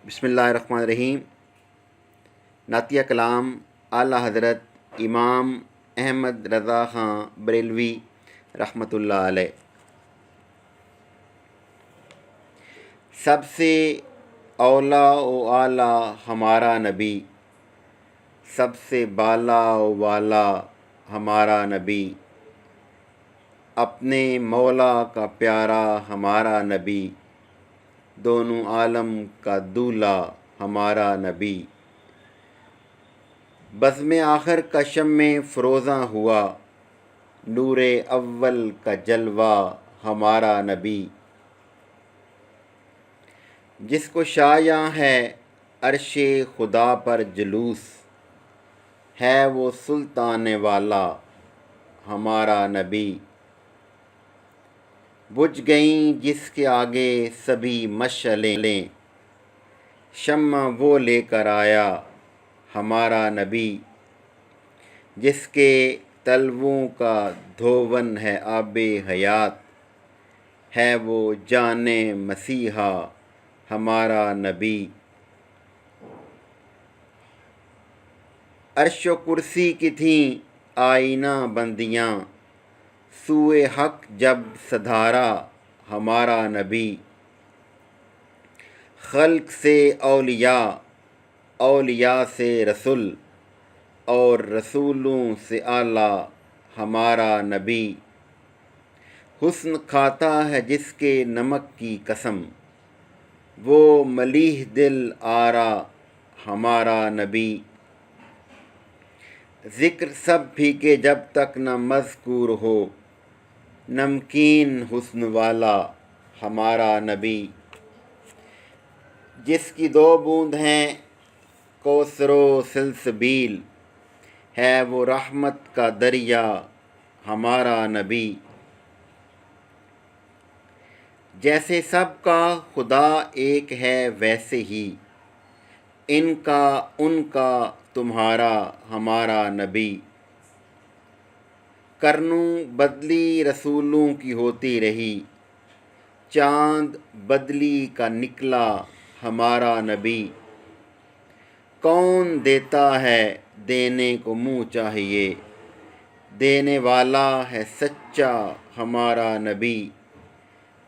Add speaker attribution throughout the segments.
Speaker 1: بسم اللہ الرحمن الرحیم۔ نعتیہ کلام اعلیٰ حضرت امام احمد رضا خان بریلوی رحمۃ اللہ علیہ۔ سب سے اولا و اعلیٰ ہمارا نبی، سب سے بالا و والا ہمارا نبی، اپنے مولا کا پیارا ہمارا نبی، دونوں عالم کا دولہا ہمارا نبی، بزم آخر کا شمع فروزاں ہوا، نور اول کا جلوہ ہمارا نبی، جس کو شایع ہے عرش خدا پر جلوس، ہے وہ سلطان والا ہمارا نبی، بجھ گئیں جس کے آگے سبھی مشعلیں، شمع وہ لے کر آیا ہمارا نبی، جس کے تلووں کا دھوون ہے آب حیات، ہے وہ جان مسیحا ہمارا نبی، عرش و کرسی کی تھیں آئینہ بندیاں، سوئے حق جب سدھارا ہمارا نبی، خلق سے اولیاء، اولیاء سے رسول، اور رسولوں سے اعلیٰ ہمارا نبی، حسن کھاتا ہے جس کے نمک کی قسم، وہ ملیح دل آرا ہمارا نبی، ذکر سب پھیکے جب تک نہ مذکور ہو، نمکین حسن والا ہمارا نبی، جس کی دو بوند ہیں کوثر و سلسبیل، ہے وہ رحمت کا دریا ہمارا نبی، جیسے سب کا خدا ایک ہے ویسے ہی، ان کا ان کا تمہارا ہمارا نبی، کرنوں بدلی رسولوں کی ہوتی رہی، چاند بدلی کا نکلا ہمارا نبی، کون دیتا ہے دینے کو منہ چاہیے، دینے والا ہے سچا ہمارا نبی،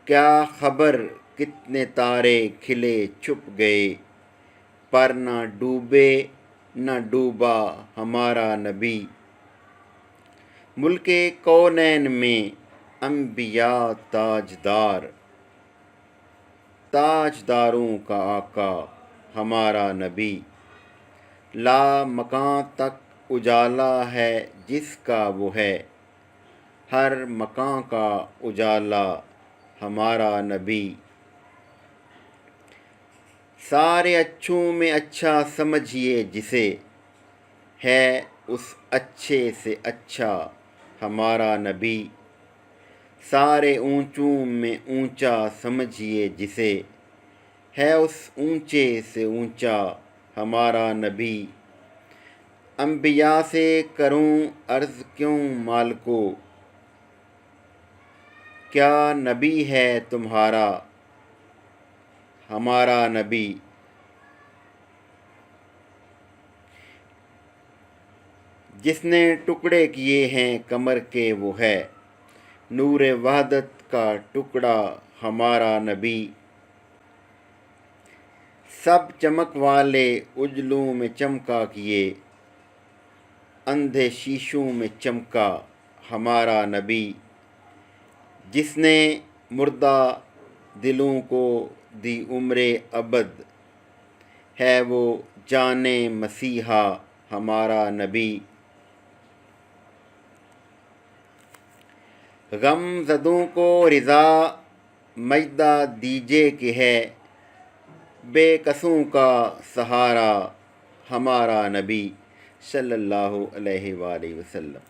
Speaker 1: کیا خبر کتنے تارے کھلے چھپ گئے، پر نہ ڈوبے نہ ڈوبا ہمارا نبی، ملک کونین میں انبیاء تاجدار، تاجداروں کا آقا ہمارا نبی، لا مکاں تک اجالا ہے جس کا وہ ہے، ہر مکاں کا اجالا ہمارا نبی، سارے اچھوں میں اچھا سمجھیے جسے، ہے اس اچھے سے اچھا ہمارا نبی، سارے اونچوں میں اونچا سمجھیے جسے، ہے اس اونچے سے اونچا ہمارا نبی، انبیاء سے کروں عرض کیوں مالکو، کیا نبی ہے تمہارا ہمارا نبی، جس نے ٹکڑے کیے ہیں کمر کے وہ ہے، نور وحدت کا ٹکڑا ہمارا نبی، سب چمک والے اجلوں میں چمکا کیے، اندھے شیشوں میں چمکا ہمارا نبی، جس نے مردہ دلوں کو دی عمر ابد، ہے وہ جان مسیحا ہمارا نبی، غم زدوں کو رضا مژدہ دیجے کہ ہے، بے کسوں کا سہارا ہمارا نبی، صلی اللہ علیہ وآلہ وسلم۔